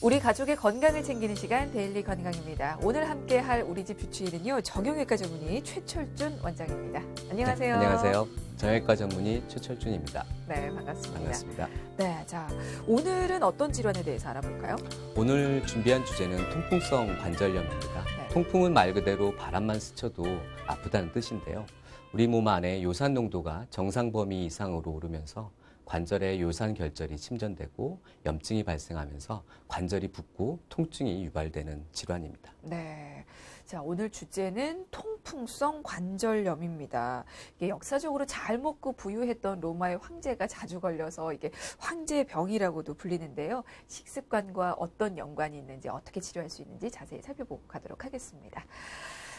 우리 가족의 건강을 챙기는 시간 데일리 건강입니다. 오늘 함께할 우리 집 주치의는요. 정형외과 전문의 최철준 원장입니다. 안녕하세요. 네, 안녕하세요. 정형외과 전문의 최철준입니다. 네, 반갑습니다. 반갑습니다. 네, 자 오늘은 어떤 질환에 대해서 알아볼까요? 오늘 준비한 주제는 통풍성 관절염입니다. 네. 통풍은 말 그대로 바람만 스쳐도 아프다는 뜻인데요. 우리 몸 안에 요산 농도가 정상 범위 이상으로 오르면서 관절의 요산 결절이 침전되고 염증이 발생하면서 관절이 붓고 통증이 유발되는 질환입니다. 네. 자, 오늘 주제는 통풍성 관절염입니다. 이게 역사적으로 잘 먹고 부유했던 로마의 황제가 자주 걸려서 이게 황제병이라고도 불리는데요. 식습관과 어떤 연관이 있는지 어떻게 치료할 수 있는지 자세히 살펴보고 가도록 하겠습니다.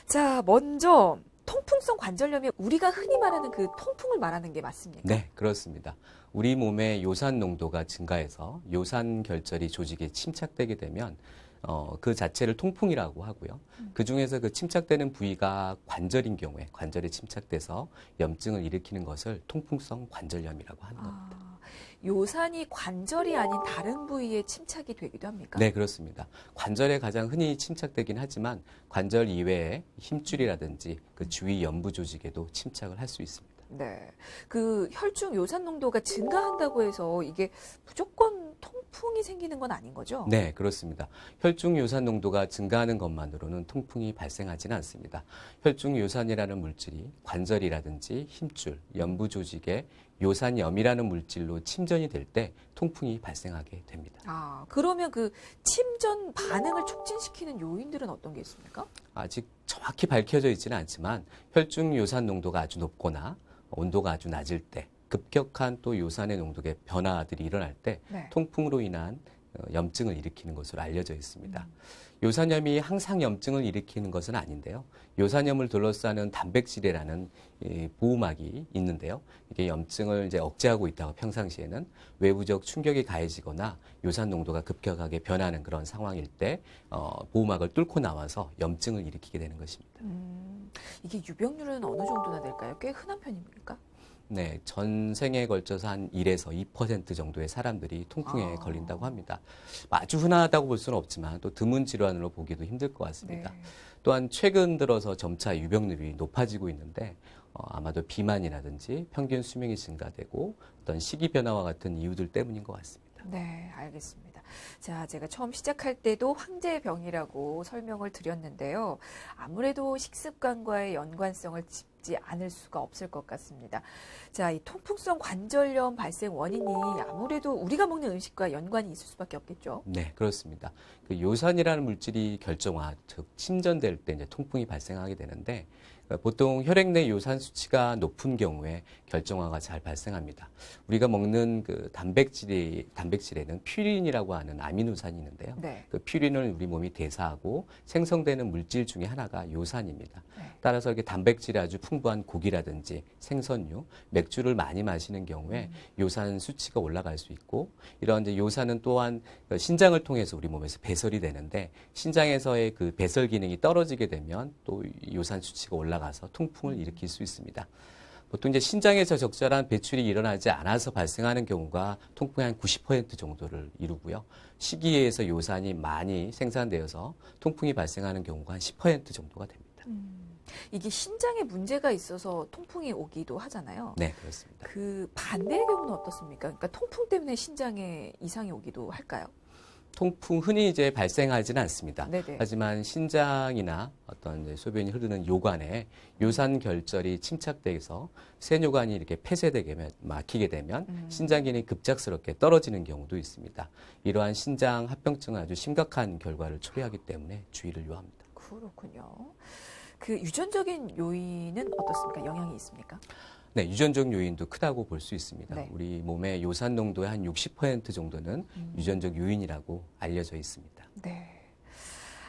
자, 먼저 통풍성 관절염이 우리가 흔히 말하는 그 통풍을 말하는 게 맞습니까? 네, 그렇습니다. 우리 몸의 요산 농도가 증가해서 요산 결절이 조직에 침착되게 되면 그 자체를 통풍이라고 하고요. 그중에서 그 침착되는 부위가 관절인 경우에 관절에 침착돼서 염증을 일으키는 것을 통풍성 관절염이라고 하는 겁니다. 요산이 관절이 아닌 다른 부위에 침착이 되기도 합니까? 네, 그렇습니다. 관절에 가장 흔히 침착되긴 하지만 관절 이외에 힘줄이라든지 그 주위 연부 조직에도 침착을 할 수 있습니다. 네. 그 혈중 요산 농도가 증가한다고 해서 이게 무조건 통풍이 생기는 건 아닌 거죠? 네, 그렇습니다. 혈중 요산 농도가 증가하는 것만으로는 통풍이 발생하지는 않습니다. 혈중 요산이라는 물질이 관절이라든지 힘줄, 연부 조직에 요산염이라는 물질로 침전이 될 때 통풍이 발생하게 됩니다. 아, 그러면 그 침전 반응을 촉진시키는 요인들은 어떤 게 있습니까? 아직 정확히 밝혀져 있지는 않지만 혈중 요산 농도가 아주 높거나 온도가 아주 낮을 때 급격한 또 요산의 농도의 변화들이 일어날 때 네. 통풍으로 인한 염증을 일으키는 것으로 알려져 있습니다. 요산염이 항상 염증을 일으키는 것은 아닌데요. 요산염을 둘러싸는 단백질이라는 보호막이 있는데요. 이게 염증을 이제 억제하고 있다가 평상시에는 외부적 충격이 가해지거나 요산 농도가 급격하게 변하는 그런 상황일 때 보호막을 뚫고 나와서 염증을 일으키게 되는 것입니다. 이게 유병률은 어느 정도나 될까요? 꽤 흔한 편입니까? 네, 전생에 걸쳐서 한 1에서 2% 정도의 사람들이 통풍에 걸린다고 합니다. 아주 흔하다고 볼 수는 없지만 또 드문 질환으로 보기도 힘들 것 같습니다. 네. 또한 최근 들어서 점차 유병률이 높아지고 있는데 아마도 비만이라든지 평균 수명이 증가되고 어떤 식이 변화와 같은 이유들 때문인 것 같습니다. 네, 알겠습니다. 자, 제가 처음 시작할 때도 황제병이라고 설명을 드렸는데요. 아무래도 식습관과의 연관성을 짚지 않을 수가 없을 것 같습니다. 자, 이 통풍성 관절염 발생 원인이 아무래도 우리가 먹는 음식과 연관이 있을 수밖에 없겠죠. 네, 그렇습니다. 그 요산이라는 물질이 결정화, 즉 침전될 때 이제 통풍이 발생하게 되는데 보통 혈액 내 요산 수치가 높은 경우에 결정화가 잘 발생합니다. 우리가 먹는 그 단백질에는 퓨린이라고 하는 아미노산이 있는데요. 네. 그 퓨린을 우리 몸이 대사하고 생성되는 물질 중에 하나가 요산입니다. 네. 따라서 이렇게 단백질이 아주 풍부한 고기라든지 생선류, 맥주를 많이 마시는 경우에 요산 수치가 올라갈 수 있고 이런 이제 요산은 또한 신장을 통해서 우리 몸에서 배설이 되는데 신장에서의 그 배설 기능이 떨어지게 되면 또 요산 수치가 올라가서 통풍을 일으킬 수 있습니다. 보통 이제 신장에서 적절한 배출이 일어나지 않아서 발생하는 경우가 통풍의 한 90% 정도를 이루고요. 식이에서 요산이 많이 생산되어서 통풍이 발생하는 경우가 한 10% 정도가 됩니다. 이게 신장에 문제가 있어서 통풍이 오기도 하잖아요. 네, 그렇습니다. 그 반대의 경우는 어떻습니까? 그러니까 통풍 때문에 신장에 이상이 오기도 할까요? 통풍 흔히 이제 발생하지는 않습니다. 네네. 하지만 신장이나 어떤 이제 소변이 흐르는 요관에 요산 결절이 침착돼서 세뇨관이 이렇게 폐쇄되게 막히게 되면 신장 기능이 급작스럽게 떨어지는 경우도 있습니다. 이러한 신장 합병증은 아주 심각한 결과를 초래하기 때문에 주의를 요합니다. 그렇군요. 그 유전적인 요인은 어떻습니까? 영향이 있습니까? 네, 유전적 요인도 크다고 볼 수 있습니다. 네. 우리 몸의 요산 농도의 한 60% 정도는 유전적 요인이라고 알려져 있습니다. 네.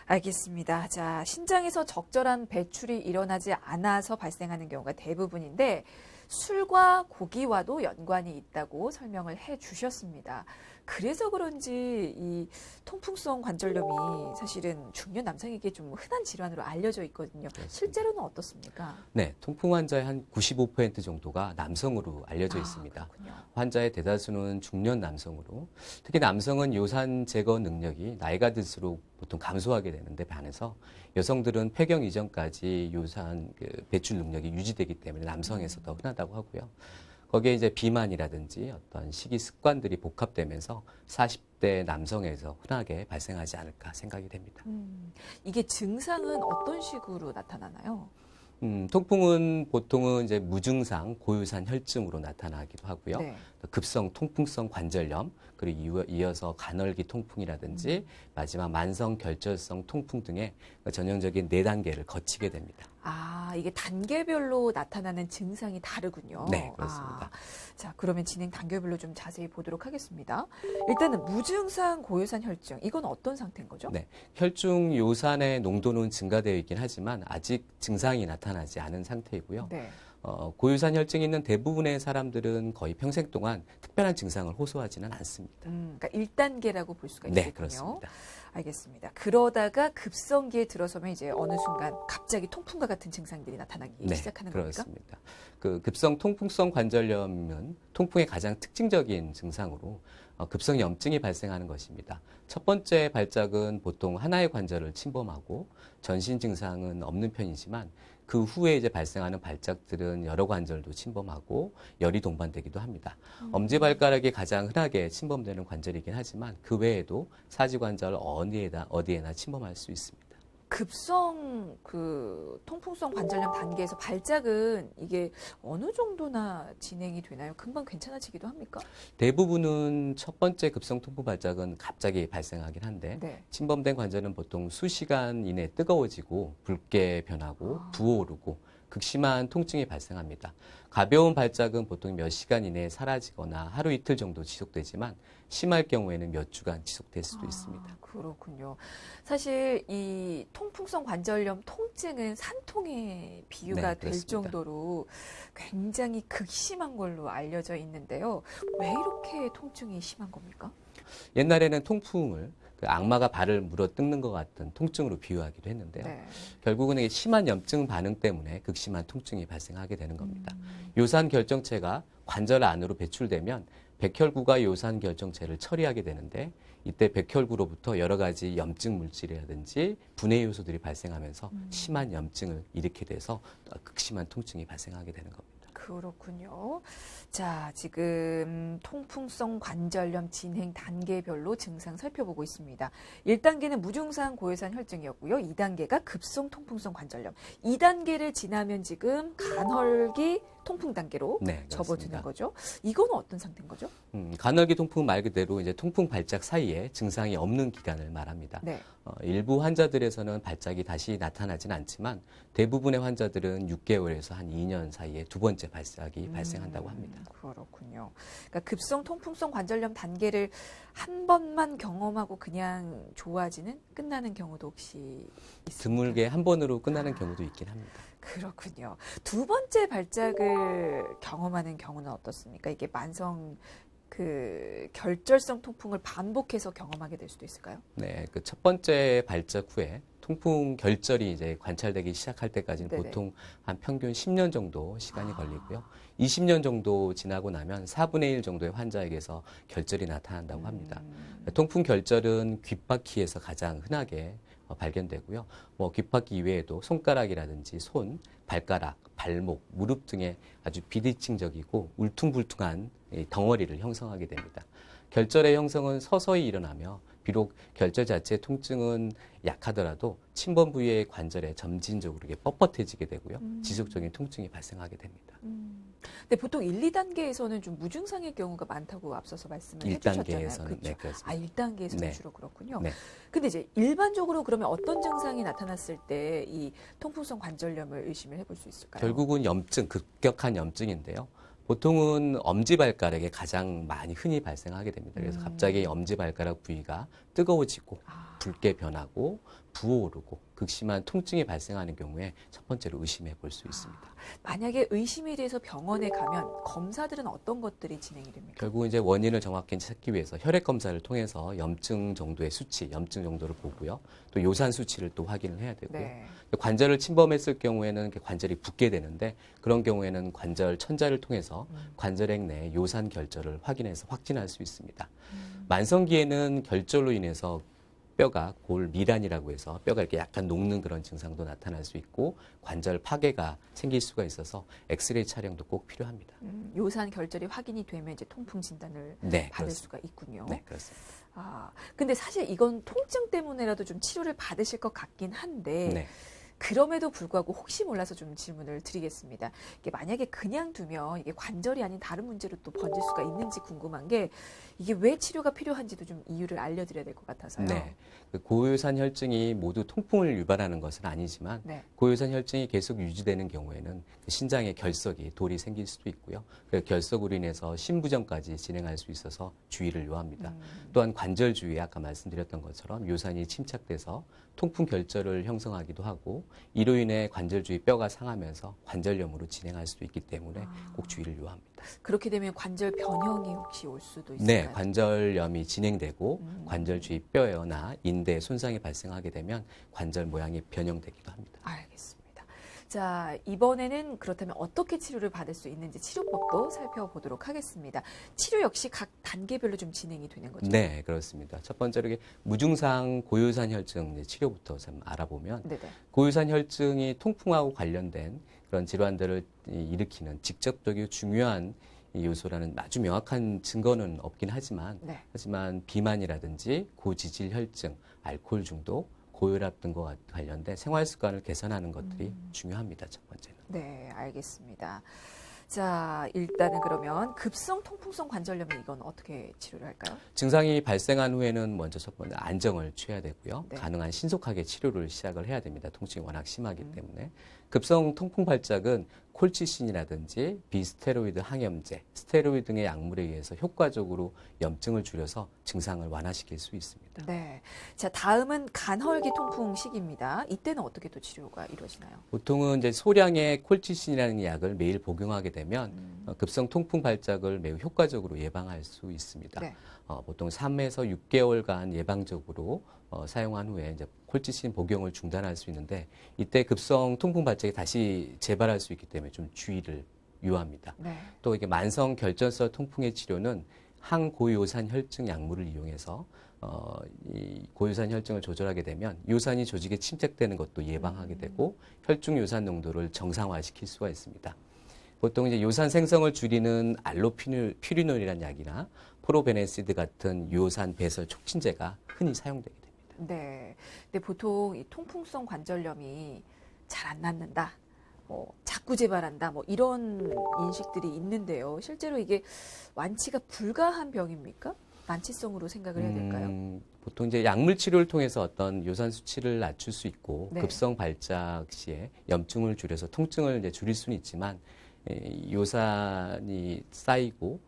알겠습니다. 자, 신장에서 적절한 배출이 일어나지 않아서 발생하는 경우가 대부분인데 술과 고기와도 연관이 있다고 설명을 해 주셨습니다. 그래서 그런지 이 통풍성 관절염이 사실은 중년 남성에게 좀 흔한 질환으로 알려져 있거든요. 그렇습니다. 실제로는 어떻습니까? 네, 통풍 환자의 한 95% 정도가 남성으로 알려져 있습니다. 그렇군요. 환자의 대다수는 중년 남성으로, 특히 남성은 요산 제거 능력이 나이가 들수록 보통 감소하게 되는데 반해서 여성들은 폐경 이전까지 요산 배출 능력이 유지되기 때문에 남성에서 더 흔하다고 하고요. 거기에 이제 비만이라든지 어떤 식이 습관들이 복합되면서 40대 남성에서 흔하게 발생하지 않을까 생각이 됩니다. 이게 증상은 어떤 식으로 나타나나요? 통풍은 보통은 이제 무증상 고유산 혈증으로 나타나기도 하고요. 네. 급성 통풍성 관절염, 그리고 이어서 간헐기 통풍이라든지 마지막 만성 결절성 통풍 등의 전형적인 4단계를 거치게 됩니다. 이게 단계별로 나타나는 증상이 다르군요. 네, 그렇습니다. 자, 그러면 진행 단계별로 좀 자세히 보도록 하겠습니다. 일단은 무증상 고유산 혈증, 이건 어떤 상태인 거죠? 네, 혈중 요산의 농도는 증가되어 있긴 하지만 아직 증상이 나타나지 않은 상태이고요. 네. 고유산 혈증이 있는 대부분의 사람들은 거의 평생 동안 특별한 증상을 호소하지는 않습니다. 그러니까 1단계라고 볼 수가 있겠군요. 네, 그렇습니다. 알겠습니다. 그러다가 급성기에 들어서면 이제 어느 순간 갑자기 통풍과 같은 증상들이 나타나기 시작하는 겁니까? 그렇습니다. 그 급성 통풍성 관절염은 통풍의 가장 특징적인 증상으로 급성 염증이 발생하는 것입니다. 첫 번째 발작은 보통 하나의 관절을 침범하고 전신 증상은 없는 편이지만 그 후에 이제 발생하는 발작들은 여러 관절도 침범하고 열이 동반되기도 합니다. 엄지발가락이 가장 흔하게 침범되는 관절이긴 하지만 그 외에도 사지관절 어디에나 침범할 수 있습니다. 급성 통풍성 관절염 단계에서 발작은 이게 어느 정도나 진행이 되나요? 금방 괜찮아지기도 합니까? 대부분은 첫 번째 급성 통풍 발작은 갑자기 발생하긴 한데 네. 침범된 관절은 보통 수시간 이내에 뜨거워지고 붉게 변하고 부어오르고 극심한 통증이 발생합니다. 가벼운 발작은 보통 몇 시간 이내에 사라지거나 하루 이틀 정도 지속되지만 심할 경우에는 몇 주간 지속될 수도 있습니다. 그렇군요. 사실 이 통풍성 관절염 통증은 산통의 비유가 네, 될 그렇습니다. 정도로 굉장히 극심한 걸로 알려져 있는데요. 왜 이렇게 통증이 심한 겁니까? 옛날에는 통풍을 악마가 발을 물어 뜯는 것 같은 통증으로 비유하기도 했는데요. 네. 결국은 이게 심한 염증 반응 때문에 극심한 통증이 발생하게 되는 겁니다. 요산 결정체가 관절 안으로 배출되면 백혈구가 요산 결정체를 처리하게 되는데 이때 백혈구로부터 여러 가지 염증 물질이라든지 분해 요소들이 발생하면서 심한 염증을 일으키게 돼서 극심한 통증이 발생하게 되는 겁니다. 그렇군요. 자, 지금 통풍성 관절염 진행 단계별로 증상 살펴보고 있습니다. 1단계는 무증상 고유산 혈증이었고요. 2단계가 급성 통풍성 관절염. 2단계를 지나면 지금 간헐기 통풍 단계로 네, 접어드는 그렇습니다. 거죠. 이거는 어떤 상태인 거죠? 간헐기 통풍 말 그대로 이제 통풍 발작 사이에 증상이 없는 기간을 말합니다. 네. 일부 환자들에서는 발작이 다시 나타나진 않지만 대부분의 환자들은 6개월에서 한 2년 사이에 두 번째 발작이 발생한다고 합니다. 그렇군요. 그러니까 급성 통풍성 관절염 단계를 한 번만 경험하고 그냥 좋아지는 끝나는 경우도 혹시 있습니까? 드물게 한 번으로 끝나는 경우도 있긴 합니다. 그렇군요. 두 번째 발작을 경험하는 경우는 어떻습니까? 이게 만성 결절성 통풍을 반복해서 경험하게 될 수도 있을까요? 네, 그 첫 번째 발작 후에 통풍 결절이 이제 관찰되기 시작할 때까지는 네네. 보통 한 평균 10년 정도 시간이 걸리고요. 20년 정도 지나고 나면 4분의 1 정도의 환자에게서 결절이 나타난다고 합니다. 통풍 결절은 귓바퀴에서 가장 흔하게 발견되고요. 귓바퀴 이외에도 손가락이라든지 손, 발가락, 발목, 무릎 등의 아주 비대칭적이고 울퉁불퉁한 이 덩어리를 형성하게 됩니다. 결절의 형성은 서서히 일어나며 비록 결절 자체의 통증은 약하더라도 침범 부위의 관절에 점진적으로 이게 뻣뻣해지게 되고요. 지속적인 통증이 발생하게 됩니다. 근데 보통 1, 2단계에서는 좀 무증상의 경우가 많다고 앞서서 말씀을 해주셨잖아요. 1단계에서는 그렇죠? 네, 그렇습니다. 1단계에서는 네. 주로 그렇군요. 네. 근데 이제 일반적으로 그러면 어떤 증상이 나타났을 때 이 통풍성 관절염을 의심을 해볼 수 있을까요? 결국은 염증, 급격한 염증인데요. 보통은 엄지발가락에 가장 많이 흔히 발생하게 됩니다. 그래서 갑자기 엄지발가락 부위가 뜨거워지고 붉게 변하고 부어오르고 극심한 통증이 발생하는 경우에 첫 번째로 의심해 볼 수 있습니다. 만약에 의심이 돼서 병원에 가면 검사들은 어떤 것들이 진행이 됩니까? 결국 이제 원인을 정확히 찾기 위해서 혈액 검사를 통해서 염증 정도의 수치, 염증 정도를 보고요. 또 요산 수치를 또 확인을 해야 되고요. 네. 관절을 침범했을 경우에는 관절이 붓게 되는데 그런 경우에는 관절 천자를 통해서 관절액 내 요산 결절을 확인해서 확진할 수 있습니다. 만성기에는 결절로 인해서 뼈가 골 미란이라고 해서 뼈가 이렇게 약간 녹는 그런 증상도 나타날 수 있고 관절 파괴가 생길 수가 있어서 엑스레이 촬영도 꼭 필요합니다. 요산 결절이 확인이 되면 이제 통풍 진단을 네, 받을 그렇습니다. 수가 있군요. 네, 그렇습니다. 아, 근데 사실 이건 통증 때문에라도 좀 치료를 받으실 것 같긴 한데 네. 그럼에도 불구하고 혹시 몰라서 좀 질문을 드리겠습니다. 이게 만약에 그냥 두면 이게 관절이 아닌 다른 문제로 또 번질 수가 있는지 궁금한 게 이게 왜 치료가 필요한지도 좀 이유를 알려드려야 될 것 같아서요. 네. 그 고요산 혈증이 모두 통풍을 유발하는 것은 아니지만 네. 고요산 혈증이 계속 유지되는 경우에는 그 신장에 결석이 돌이 생길 수도 있고요. 그 결석으로 인해서 심부전까지 진행할 수 있어서 주의를 요합니다. 또한 관절 주위에 아까 말씀드렸던 것처럼 요산이 침착돼서 통풍 결절을 형성하기도 하고 이로 인해 관절 주위 뼈가 상하면서 관절염으로 진행할 수도 있기 때문에 꼭 주의를 요합니다. 그렇게 되면 관절 변형이 혹시 올 수도 있을까요? 네, 관절염이 진행되고 관절 주위 뼈나 인대에 손상이 발생하게 되면 관절 모양이 변형되기도 합니다. 알겠습니다. 자, 이번에는 그렇다면 어떻게 치료를 받을 수 있는지 치료법도 살펴보도록 하겠습니다. 치료 역시 각 단계별로 좀 진행이 되는 거죠? 네, 그렇습니다. 첫 번째로 이게 무증상 고요산 혈증 치료부터 좀 알아보면 네네. 고요산 혈증이 통풍하고 관련된 그런 질환들을 일으키는 직접적이고 중요한 이 요소라는 아주 명확한 증거는 없긴 하지만 네. 비만이라든지 고지질 혈증, 알코올 중독, 고혈압 등과 관련된 생활 습관을 개선하는 것들이 중요합니다. 첫 번째는. 네, 알겠습니다. 자, 일단은 그러면 급성 통풍성 관절염이 이건 어떻게 치료를 할까요? 증상이 발생한 후에는 먼저 첫 번째 안정을 취해야 되고요. 네. 가능한 신속하게 치료를 시작을 해야 됩니다. 통증이 워낙 심하기 때문에. 급성 통풍 발작은 콜치신이라든지 비스테로이드 항염제, 스테로이드 등의 약물에 의해서 효과적으로 염증을 줄여서 증상을 완화시킬 수 있습니다. 네. 자, 다음은 간헐기 통풍 시기입니다. 이때는 어떻게 또 치료가 이루어지나요? 보통은 이제 소량의 콜치신이라는 약을 매일 복용하게 되면 급성 통풍 발작을 매우 효과적으로 예방할 수 있습니다. 네. 보통 3에서 6개월간 예방적으로 사용한 후에 이제 콜치신 복용을 중단할 수 있는데 이때 급성 통풍 발작이 다시 재발할 수 있기 때문에 좀 주의를 요합니다. 네. 또 이게 만성 결절성 통풍의 치료는 항고요산 혈증 약물을 이용해서 이 고요산 혈증을 조절하게 되면 요산이 조직에 침착되는 것도 예방하게 되고 혈중 요산 농도를 정상화시킬 수가 있습니다. 보통 이제 요산 생성을 줄이는 알로피리놀이라는 약이나 프로베네시드 같은 요산 배설 촉진제가 흔히 사용되게 됩니다. 네. 근데 보통 이 통풍성 관절염이 잘 안 낫는다. 뭐 자꾸 재발한다. 뭐 이런 인식들이 있는데요. 실제로 이게 완치가 불가한 병입니까? 만치성으로 생각을 해야 될까요? 보통 이제 약물 치료를 통해서 어떤 요산 수치를 낮출 수 있고 네. 급성 발작 시에 염증을 줄여서 통증을 이제 줄일 수는 있지만 요산이 쌓이고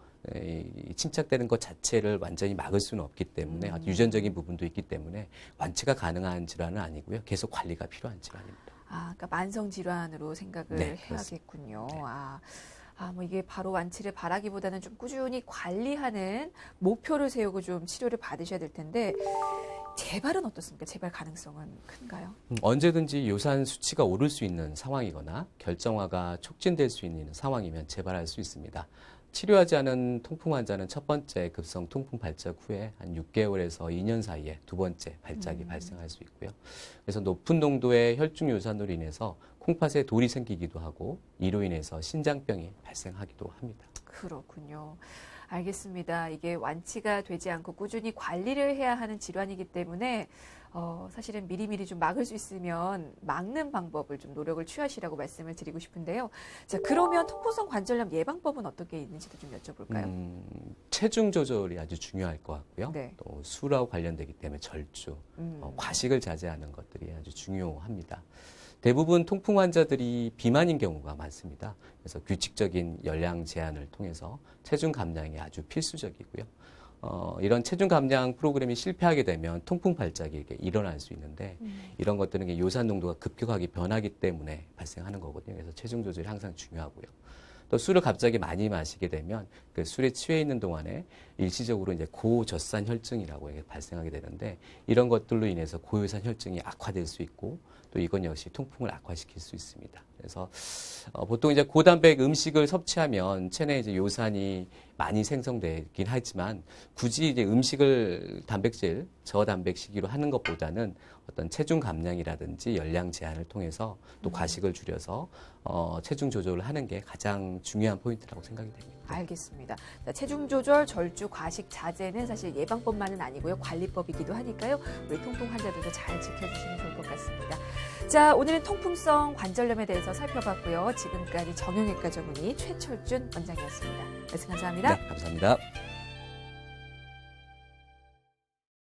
침착되는 것 자체를 완전히 막을 수는 없기 때문에 아주 유전적인 부분도 있기 때문에 완치가 가능한 질환은 아니고요. 계속 관리가 필요한 질환입니다. 아, 그러니까 만성 질환으로 생각을 네, 해야겠군요. 네. 뭐 이게 바로 완치를 바라기보다는 좀 꾸준히 관리하는 목표를 세우고 좀 치료를 받으셔야 될 텐데 재발은 어떻습니까? 재발 가능성은 큰가요? 언제든지 요산 수치가 오를 수 있는 상황이거나 결정화가 촉진될 수 있는 상황이면 재발할 수 있습니다. 치료하지 않은 통풍 환자는 첫 번째 급성 통풍 발작 후에 한 6개월에서 2년 사이에 두 번째 발작이 발생할 수 있고요. 그래서 높은 농도의 혈중 요산으로 인해서 콩팥에 돌이 생기기도 하고 이로 인해서 신장병이 발생하기도 합니다. 그렇군요. 알겠습니다. 이게 완치가 되지 않고 꾸준히 관리를 해야 하는 질환이기 때문에 사실은 미리미리 좀 막을 수 있으면 막는 방법을 좀 노력을 취하시라고 말씀을 드리고 싶은데요. 자, 그러면 통풍성 관절염 예방법은 어떻게 있는지도 좀 여쭤볼까요? 체중 조절이 아주 중요할 것 같고요. 네. 또 술하고 관련되기 때문에 절주, 과식을 자제하는 것들이 아주 중요합니다. 대부분 통풍 환자들이 비만인 경우가 많습니다. 그래서 규칙적인 열량 제한을 통해서 체중 감량이 아주 필수적이고요. 이런 체중 감량 프로그램이 실패하게 되면 통풍 발작이 이렇게 일어날 수 있는데 이런 것들은 이게 요산 농도가 급격하게 변하기 때문에 발생하는 거거든요. 그래서 체중 조절이 항상 중요하고요. 또 술을 갑자기 많이 마시게 되면 그 술에 취해 있는 동안에 일시적으로 이제 고젖산 혈증이라고 이게 발생하게 되는데 이런 것들로 인해서 고요산 혈증이 악화될 수 있고 또 이건 역시 통풍을 악화시킬 수 있습니다. 그래서 보통 이제 고단백 음식을 섭취하면 체내에 이제 요산이 많이 생성되긴 하지만 굳이 이제 음식을 단백질 저단백식으로 하는 것보다는 어떤 체중 감량이라든지 열량 제한을 통해서 또 과식을 줄여서 체중 조절을 하는 게 가장 중요한 포인트라고 생각이 됩니다. 알겠습니다. 자, 체중 조절, 절주, 과식 자제는 사실 예방법만은 아니고요. 관리법이기도 하니까요. 우리 통풍 환자들도 잘 지켜주시면 좋을 것 같습니다. 자, 오늘은 통풍성 관절염에 대해서 살펴봤고요. 지금까지 정형외과 전문의 최철준 원장이었습니다. 말씀 감사합니다. 네, 감사합니다.